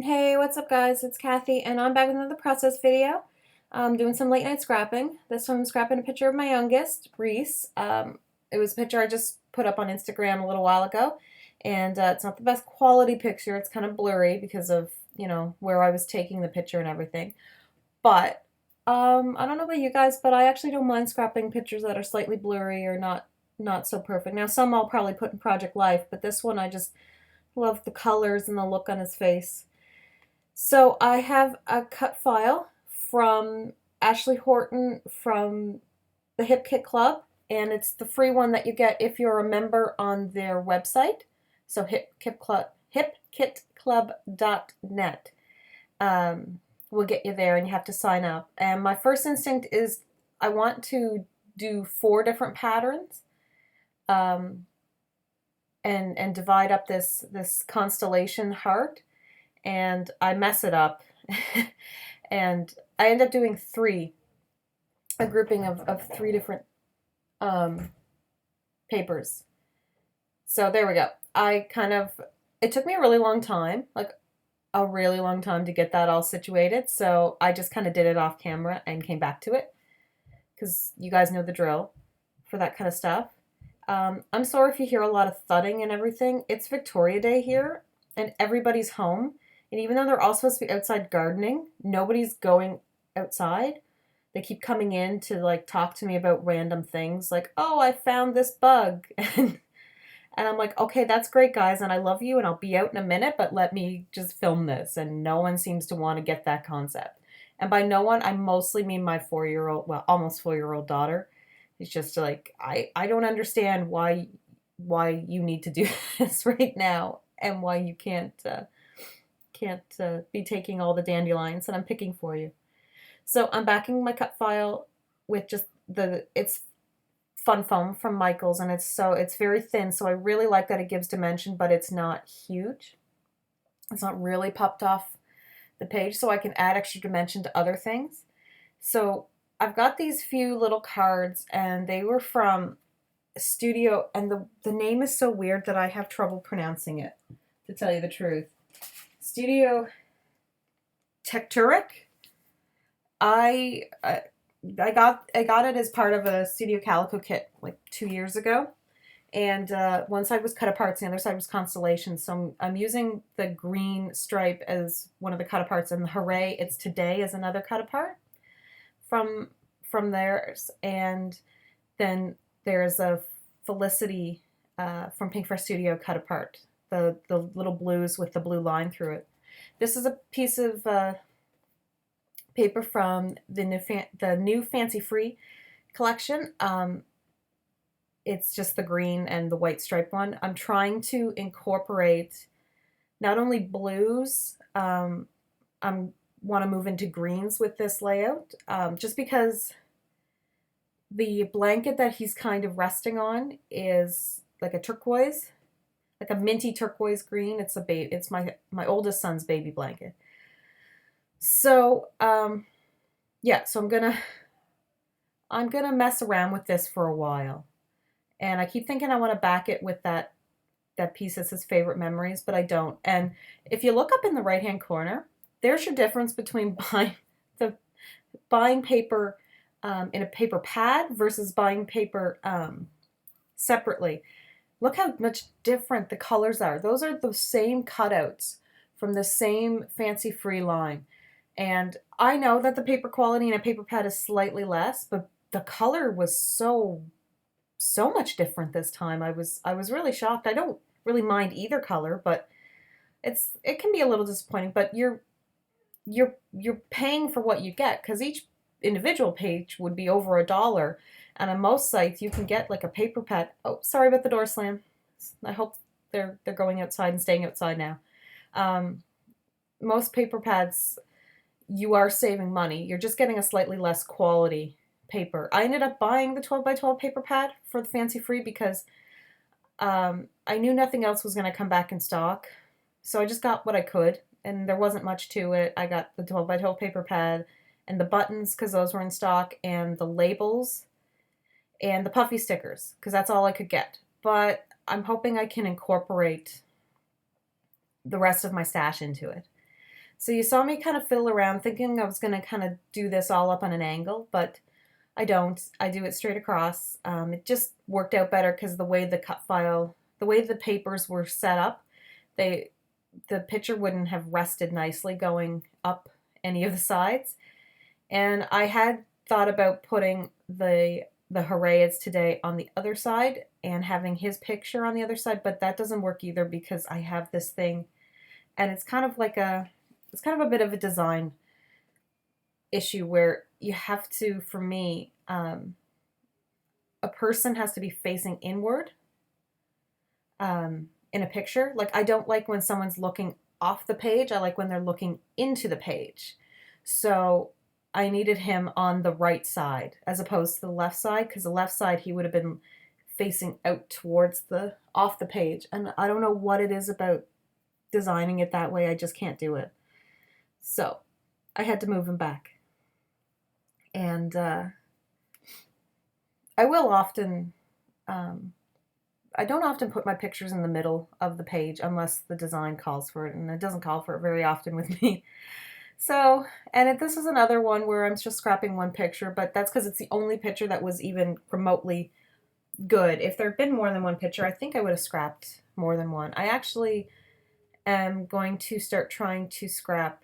Hey, what's up guys? It's Kathy and I'm back with another process video. I'm doing some late night scrapping. This one I'm scrapping a picture of my youngest, Reese. It was a picture I just put up on Instagram a little while ago, and it's not the best quality picture. It's kind of blurry because of, where I was taking the picture and everything. But I don't know about you guys, but I actually don't mind scrapping pictures that are slightly blurry or not so perfect. Now some I'll probably put in Project Life, but this one I just love the colors and the look on his face. So I have a cut file from Ashley Horton from the Hip Kit Club, and it's the free one that you get if you're a member on their website. So hipkitclub.net will get you there, and you have to sign up. And my first instinct is I want to do 4 different patterns, um, and divide up this constellation heart, and I mess it up. And I end up doing a grouping of 3 different um, papers. So there we go. It took me a really long time, like a really long time to get that all situated. So I just kind of did it off camera and came back to it because you guys know the drill for that kind of stuff. I'm sorry if you hear a lot of thudding and everything. It's Victoria Day here and everybody's home. And even though they're all supposed to be outside gardening, nobody's going outside. They keep coming in to like talk to me about random things like, "Oh, I found this bug." And I'm like, "Okay, that's great, guys, and I love you and I'll be out in a minute, but let me just film this." And no one seems to want to get that concept. And by no one, I mostly mean my 4-year-old, well, almost 4-year-old daughter. It's just like I don't understand why you need to do this right now and why you can't be taking all the dandelions that I'm picking for you. So I'm backing my cut file with just it's fun foam from Michaels, and it's very thin, so I really like that it gives dimension, but it's not huge. It's not really popped off the page, so I can add extra dimension to other things. So I've got these few little cards, and they were from Studio, and the name is so weird that I have trouble pronouncing it, to tell you the truth. Studio Tecturic. I I I got it as part of a Studio Calico kit like 2 years ago, and one side was cut aparts, and the other side was constellation. So I'm using the green stripe as one of the cut aparts, and the Hooray It's Today is another cut apart from theirs, and then there's a Felicity from Pink Fresh Studio cut apart, the little blues with the blue line through it. This is a piece of paper from the new Fancy Free collection. It's just the green and the white stripe one. I'm trying to incorporate not only blues. I want to move into greens with this layout, just because the blanket that he's kind of resting on is like a turquoise, like a minty turquoise green. It's my oldest son's baby blanket. So yeah, so I'm gonna mess around with this for a while, and I keep thinking I want to back it with that piece that says favorite memories, but I don't. And if you look up in the right hand corner, there's your difference between the buying paper in a paper pad versus buying paper separately. Look how much different the colors are. Those are the same cutouts from the same Fancy Free line. And I know that the paper quality in a paper pad is slightly less, but the color was so much different this time. I was really shocked. I don't really mind either color, but it can be a little disappointing, but you're paying for what you get, because each individual page would be over $1, and on most sites you can get like a paper pad. Oh, sorry about the door slam. I hope they're going outside and staying outside now. Most paper pads, you are saving money. You're just getting a slightly less quality paper. I ended up buying the 12 by 12 paper pad for the Fancy Free because I knew nothing else was going to come back in stock. So I just got what I could, and there wasn't much to it. I got the 12 by 12 paper pad and the buttons because those were in stock, and the labels and the puffy stickers because that's all I could get. But I'm hoping I can incorporate the rest of my stash into it. So you saw me kind of fiddle around thinking I was going to kind of do this all up on an angle, but I don't. I do it straight across. It just worked out better because the way the cut file, the way the papers were set up, they the picture wouldn't have rested nicely going up any of the sides. And I had thought about putting the Hooray It's Today on the other side and having his picture on the other side, but that doesn't work either because I have this thing and it's kind of a bit of a design issue where you have to, for me, a person has to be facing inward in a picture. Like, I don't like when someone's looking off the page. I like when they're looking into the page. So I needed him on the right side as opposed to the left side, because the left side he would have been facing out towards the off the page. And I don't know what it is about designing it that way. I just can't do it. So I had to move him back. And I will often, I don't often put my pictures in the middle of the page unless the design calls for it, and it doesn't call for it very often with me. So, and this is another one where I'm just scrapping one picture, but that's because it's the only picture that was even remotely good. If there had been more than one picture, I think I would have scrapped more than one. I actually am going to start trying to scrap,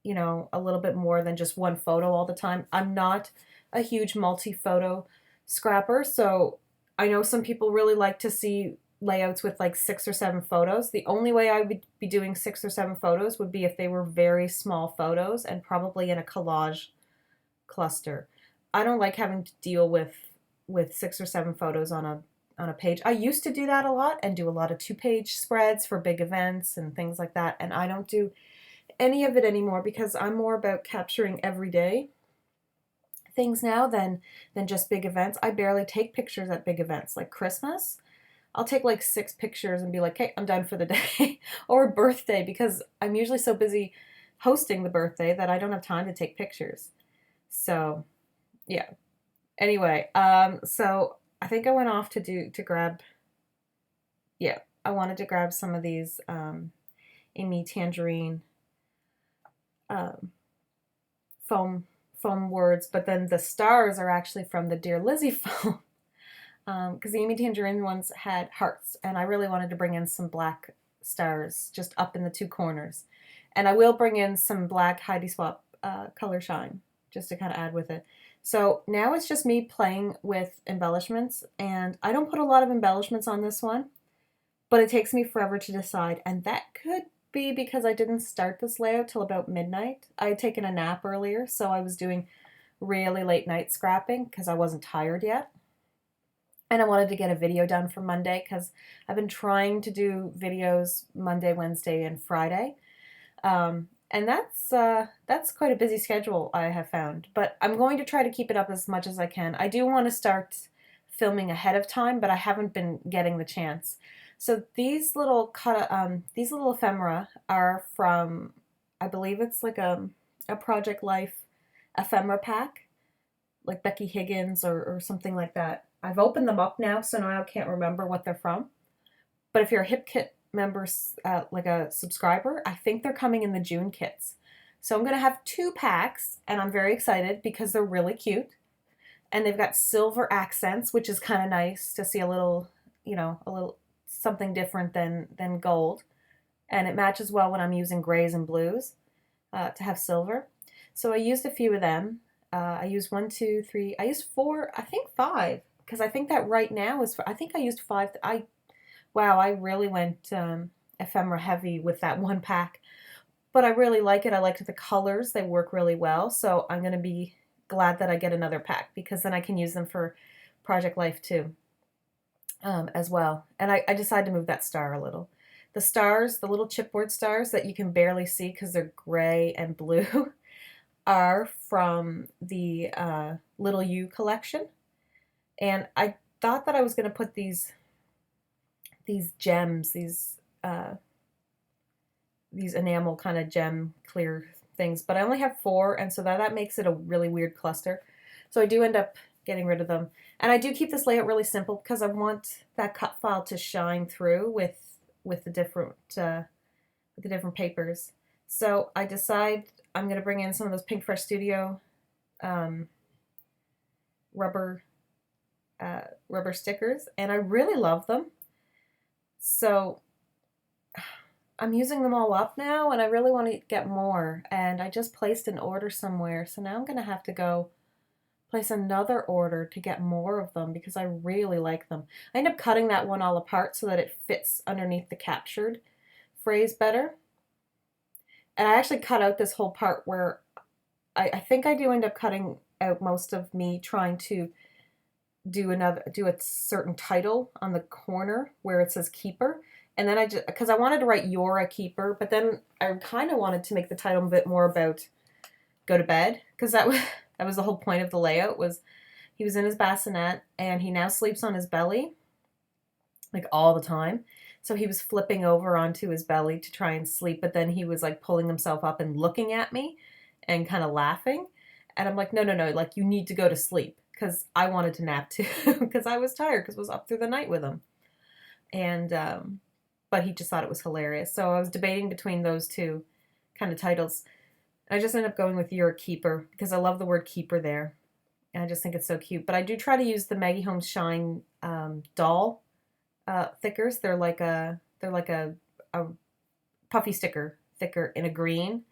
you know, a little bit more than just one photo all the time. I'm not a huge multi-photo scrapper, so I know some people really like to see layouts with like 6 or 7 photos. The only way I would be doing 6 or 7 photos would be if they were very small photos and probably in a collage cluster. I don't like having to deal with 6 or 7 photos on a page. I used to do that a lot and do a lot of 2-page spreads for big events and things like that, and I don't do any of it anymore because I'm more about capturing everyday things now than just big events. I barely take pictures at big events like Christmas. I'll take like 6 pictures and be like, hey, I'm done for the day. Or birthday, because I'm usually so busy hosting the birthday that I don't have time to take pictures. So yeah. Anyway, so I think I went off to grab, yeah, I wanted to grab some of these Amy Tangerine foam words, but then the stars are actually from the Dear Lizzie foam. Because the Amy Tangerine ones had hearts, and I really wanted to bring in some black stars just up in the 2 corners. And I will bring in some black Heidi Swap color shine just to kind of add with it. So now it's just me playing with embellishments, and I don't put a lot of embellishments on this one, but it takes me forever to decide, and that could be because I didn't start this layout till about midnight. I had taken a nap earlier, so I was doing really late night scrapping because I wasn't tired yet. And I wanted to get a video done for Monday because I've been trying to do videos Monday, Wednesday, and Friday. And that's quite a busy schedule I have found. But I'm going to try to keep it up as much as I can. I do want to start filming ahead of time, but I haven't been getting the chance. So these little ephemera are from, I believe it's like a Project Life ephemera pack, like Becky Higgins or something like that. I've opened them up now, so now I can't remember what they're from. But if you're a Hip Kit member, like a subscriber, I think they're coming in the June kits. So I'm going to have 2 packs, and I'm very excited because they're really cute. And they've got silver accents, which is kind of nice to see a little, you know, a little something different than gold. And it matches well when I'm using grays and blues to have silver. So I used a few of them. I used 1, 2, 3. I used 4, I think 5. Because I think that right now is, I think I used 5. Wow, I really went ephemera heavy with that 1 pack. But I really like it. I liked the colors. They work really well. So I'm going to be glad that I get another pack because then I can use them for Project Life too as well. And I decided to move that star a little. The stars, the little chipboard stars that you can barely see because they're gray and blue are from the Little You collection. And I thought that I was going to put these gems, these enamel kind of gem clear things, but I only have 4, and so that makes it a really weird cluster. So I do end up getting rid of them. And I do keep this layout really simple because I want that cut file to shine through with the different papers. So I decide I'm going to bring in some of those Pink Fresh Studio um, rubber rubber stickers, and I really love them. So I'm using them all up now, and I really want to get more. And I just placed an order somewhere, so now I'm going to have to go place another order to get more of them because I really like them. I end up cutting that one all apart so that it fits underneath the captured phrase better. And I actually cut out this whole part where I think I do end up cutting out most of me trying to do a certain title on the corner where it says keeper. And then I just, because I wanted to write "You're a keeper," but then I kind of wanted to make the title a bit more about go to bed, because that was the whole point of the layout. Was he was in his bassinet and he now sleeps on his belly like all the time. So he was flipping over onto his belly to try and sleep, but then he was like pulling himself up and looking at me and kind of laughing. And I'm like, no, no, no, like you need to go to sleep, because I wanted to nap too because I was tired because I was up through the night with him. And but he just thought it was hilarious. So I was debating between those two kind of titles. I just ended up going with "You're a Keeper" because I love the word keeper there. And I just think it's so cute. But I do try to use the Maggie Holmes Shine doll thickers. They're like a puffy sticker, thicker in a green.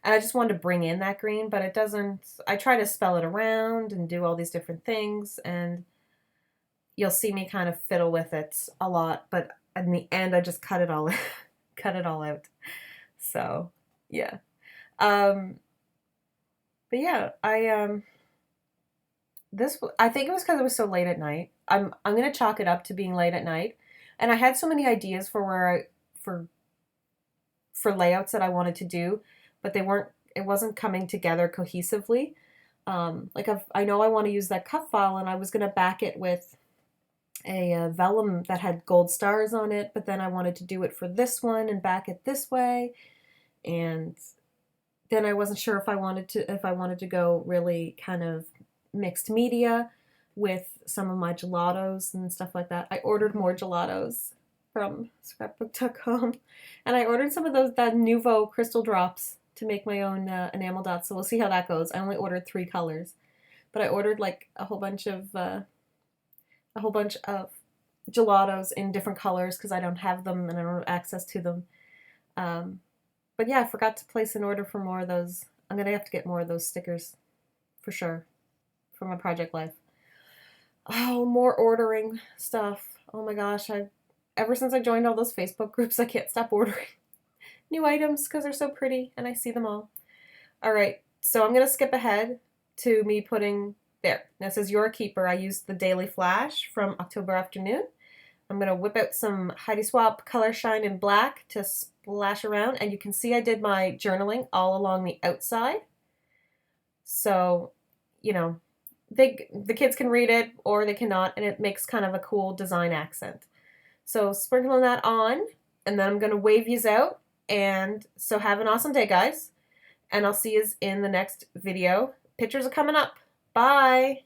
And I just wanted to bring in that green, but it doesn't. I try to spell it around and do all these different things, and you'll see me kind of fiddle with it a lot. But in the end, I just cut it all, cut it all out. So yeah. Um, but yeah, I think it was because it was so late at night. I'm gonna chalk it up to being late at night, and I had so many ideas for where I for for layouts that I wanted to do, but they weren't. It wasn't coming together cohesively. I know I want to use that cut file, and I was gonna back it with a vellum that had gold stars on it, but then I wanted to do it for this one and back it this way, and then I wasn't sure if I wanted to go really kind of mixed media with some of my gelatos and stuff like that. I ordered more gelatos from scrapbook.com, and I ordered some of those that Nouveau crystal drops to make my own enamel dots. So we'll see how that goes. I only ordered 3 colors, but I ordered like a whole bunch of gelatos in different colors because I don't have them and I don't have access to them. But yeah, I forgot to place an order for more of those. I'm gonna have to get more of those stickers for sure for my project life. Oh, more ordering stuff. Oh my gosh, I ever since I joined all those Facebook groups, I can't stop ordering new items because they're so pretty and I see them all. All right, so I'm gonna skip ahead to me putting there. Now it says "You're a Keeper." I used the Daily Flash from October Afternoon. I'm going to whip out some Heidi Swapp Color Shine in black to splash around. And you can see I did my journaling all along the outside. So, you know, the kids can read it or they cannot, and it makes kind of a cool design accent. So sprinkling that on, and then I'm going to wave yous out. And so have an awesome day, guys. And I'll see yous in the next video. Pictures are coming up. Bye.